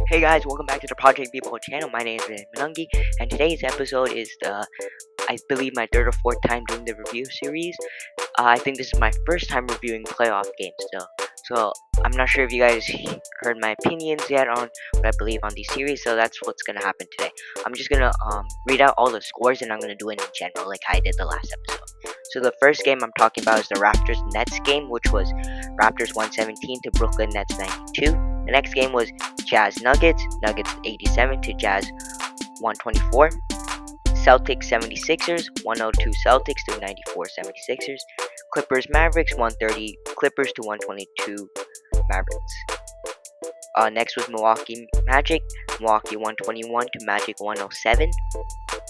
Hey guys, welcome back to the Project People channel. My name is Manungi, and today's episode is I believe my third or fourth time doing the review series. I think this is my first time reviewing playoff games still. So I'm not sure if you guys heard my opinions yet on what I believe on these series, so that's what's gonna happen today. I'm just gonna read out all the scores, and I'm gonna do it in general like I did the last episode. So the first game I'm talking about is the Raptors Nets game, which was Raptors 117 to Brooklyn Nets 92. The next game was Jazz Nuggets 87 to Jazz 124. Celtics 76ers 102 Celtics to 94 76ers. Clippers Mavericks 130 Clippers to 122 Mavericks. Next was Milwaukee Magic 121 to Magic 107.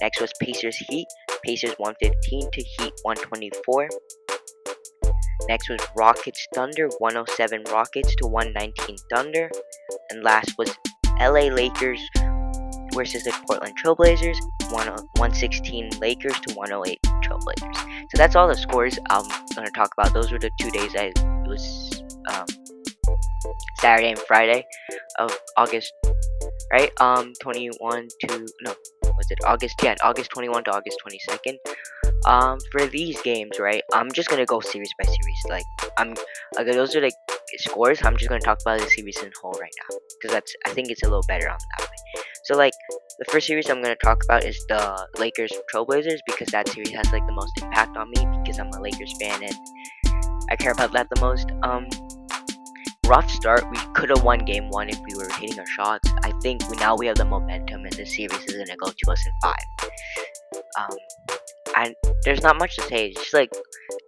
Next was Pacers Heat 115 to Heat 124. Next was Rockets Thunder 107 Rockets to 119 Thunder. And last was LA Lakers versus the Portland Trailblazers 116 Lakers to 108 Trailblazers. So that's all the scores I'm going to talk about. Those were the 2 days it was Saturday and Friday of August, right? 21 to August 21 to August 22nd. For these games, right, I'm just gonna go series by series. Those are like scores. I'm just gonna talk about the series in whole right now, because I think it's a little better on that way. So the first series I'm gonna talk about is the Lakers Trailblazers, because that series has the most impact on me, because I'm a Lakers fan and I care about that the most. Rough start. We could have won game 1 if we were hitting our shots. I think now we have the momentum, and this series is gonna go to us in 5. And there's not much to say. It's just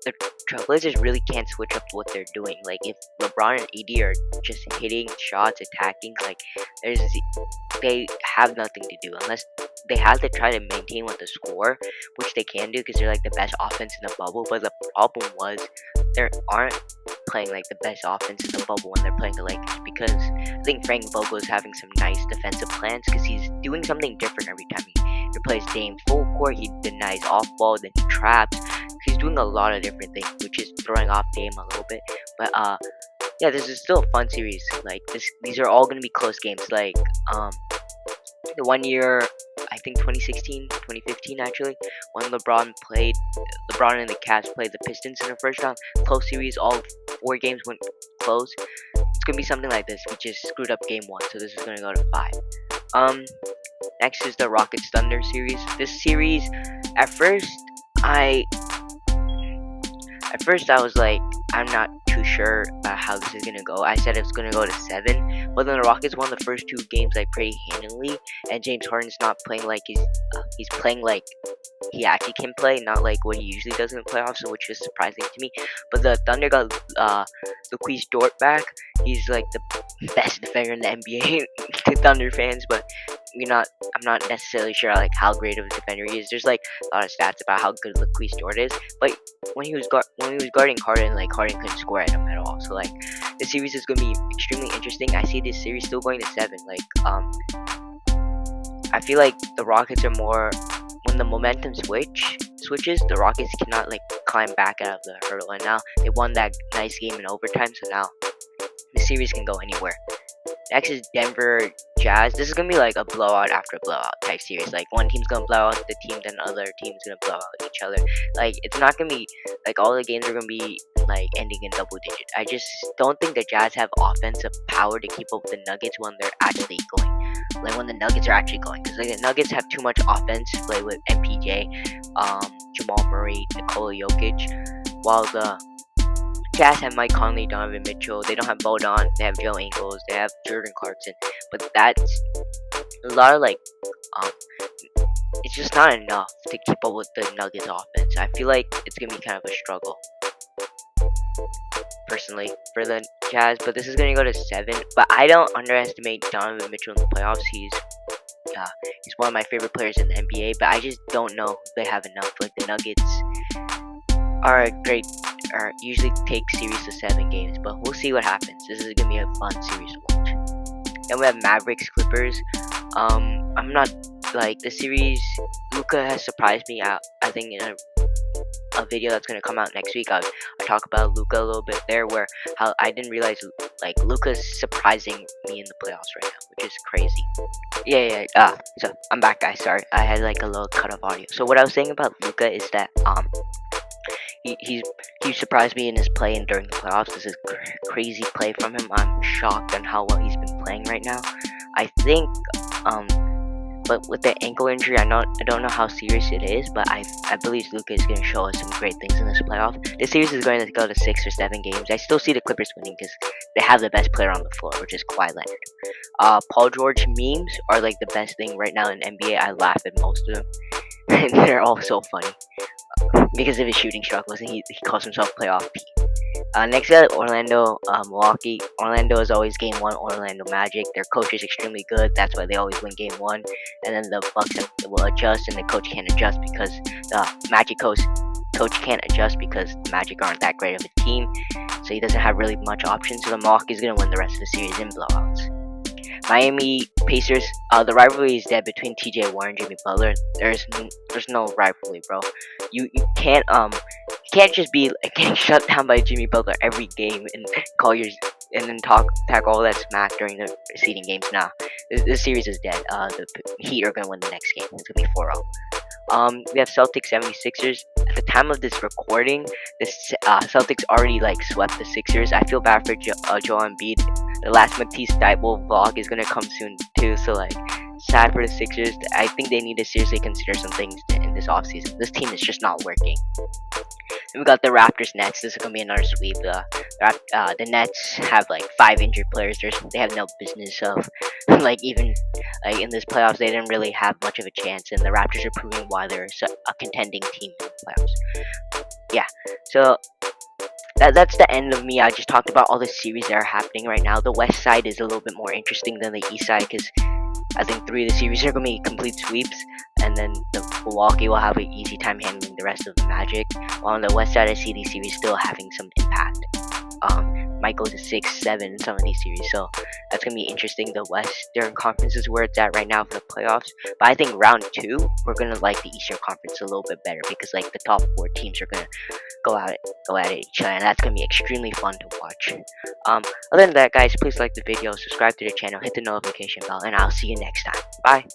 the Trailblazers really can't switch up what they're doing. If LeBron and AD are just hitting shots, attacking, they have nothing to do unless they have to try to maintain with the score, which they can do because they're the best offense in the bubble. But the problem was they aren't playing the best offense in the bubble when they're playing the Lakers, because I think Frank Vogel is having some nice defensive plans, because he's doing something different every time he plays Dame full court. He denies off ball, then he traps. He's doing a lot of different things, which is throwing off Dame a little bit. But yeah, this is still a fun series. These are all gonna be close games. The one year, I think 2016, 2015 actually, when LeBron and the Cavs played the Pistons in the first round. Close series, all 4 games went close. It's gonna be something like this. We just screwed up game 1, so this is gonna go to 5. Next is the Rockets Thunder series. This series, at first I was I'm not too sure about how this is gonna go. I said it was gonna go to 7, but then the Rockets won the first 2 games pretty handily, and James Harden's not playing he's playing he actually can play, not what he usually does in the playoffs, which is surprising to me. But the Thunder got Luquise Dort back. He's the best defender in the NBA to Thunder fans, but I'm not necessarily sure how great of a defender he is. There's a lot of stats about how good Luquise Dort is, but when he was guarding Harden, Harden couldn't score at him at all. So this series is gonna be extremely interesting. I see this series still going to 7. I feel the Rockets are more, when the momentum switches, the Rockets cannot climb back out of the hurdle, and now they won that nice game in overtime, so now the series can go anywhere. Next is Denver Jazz. This is gonna be a blowout after blowout type series. One team's gonna blow out the team, then the other team's gonna blow out each other. It's not gonna be all the games are gonna be ending in double digit. I just don't think the Jazz have offensive power to keep up with the Nuggets when they're actually going. When the Nuggets are actually going, because the Nuggets have too much offense to play with MPJ, Jamal Murray, Nikola Jokic, while the Jazz have Mike Conley, Donovan Mitchell. They don't have Bodon. They have Joe Ingles. They have Jordan Clarkson. But that's a lot of it's just not enough to keep up with the Nuggets offense. I feel it's gonna be kind of a struggle, personally, for the Jazz. But this is gonna go to 7. But I don't underestimate Donovan Mitchell in the playoffs. He's one of my favorite players in the NBA. But I just don't know if they have enough. The Nuggets usually take series to 7 games, but we'll see what happens. This is gonna be a fun series to watch. Then we have Mavericks Clippers. I'm not the series. Luka has surprised me out. I think a video that's gonna come out next week. I talk about Luca a little bit there, where how I didn't realize like Luca's surprising me in the playoffs right now, which is crazy. So I'm back, guys. Sorry, I had like a little cut of audio. So what I was saying about Luca is that he surprised me in his play and during the playoffs. This is crazy play from him. I'm shocked on how well he's been playing right now. I think but with the ankle injury, I don't know how serious it is, but I believe Luka is going to show us some great things in this playoff. This series is going to go to 6 or 7 games. I still see the Clippers winning because they have the best player on the floor, which is Kawhi Leonard. Paul George memes are like the best thing right now in NBA. I laugh at most of them, and they're all so funny because of his shooting struggles, and he calls himself playoff P. Next we got Orlando, Milwaukee. Orlando is always game 1 Orlando Magic. Their coach is extremely good. That's why they always win game 1. And then the Bucks will adjust, and the coach can't adjust because the Magic coach can't adjust because the Magic aren't that great of a team. So he doesn't have really much options. So the Milwaukee's going to win the rest of the series in blowouts. Miami Pacers, the rivalry is dead between TJ Warren and Jimmy Butler. There's no rivalry, bro. You can't just be like, getting shut down by Jimmy Butler every game and and then talk all that smack during the preceding games. Nah, this series is dead. The Heat are gonna win the next game. It's gonna be 4-0. We have Celtics 76ers. At the time of this recording, the Celtics already like swept the Sixers. I feel bad for Joel Embiid. The last Matisse Thybulle vlog is gonna come soon too. So like, sad for the Sixers. I think they need to seriously consider some things in this offseason. This team is just not working. Then we got the Raptors Nets. This is gonna be another sweep. The Nets have like 5 injured players. They have no business of like even like in this playoffs. They didn't really have much of a chance, and the Raptors are proving why they're a contending team in the playoffs. Yeah, so that's the end of me. I just talked about all the series that are happening right now. The West side is a little bit more interesting than the East side because I think 3 of the series are going to be complete sweeps, and then the Milwaukee will have an easy time handling the rest of the Magic. While on the West side, I see these series still having some impact. Might go to 6, 7 in some of these series, so that's going to be interesting. The Western Conference is where it's at right now for the playoffs, but I think round 2, we're going to like the Eastern Conference a little bit better because like the top 4 teams are going to go at it each other, and that's going to be extremely fun to watch. Other than that, guys, please like the video, subscribe to the channel, hit the notification bell, and I'll see you next time. Bye.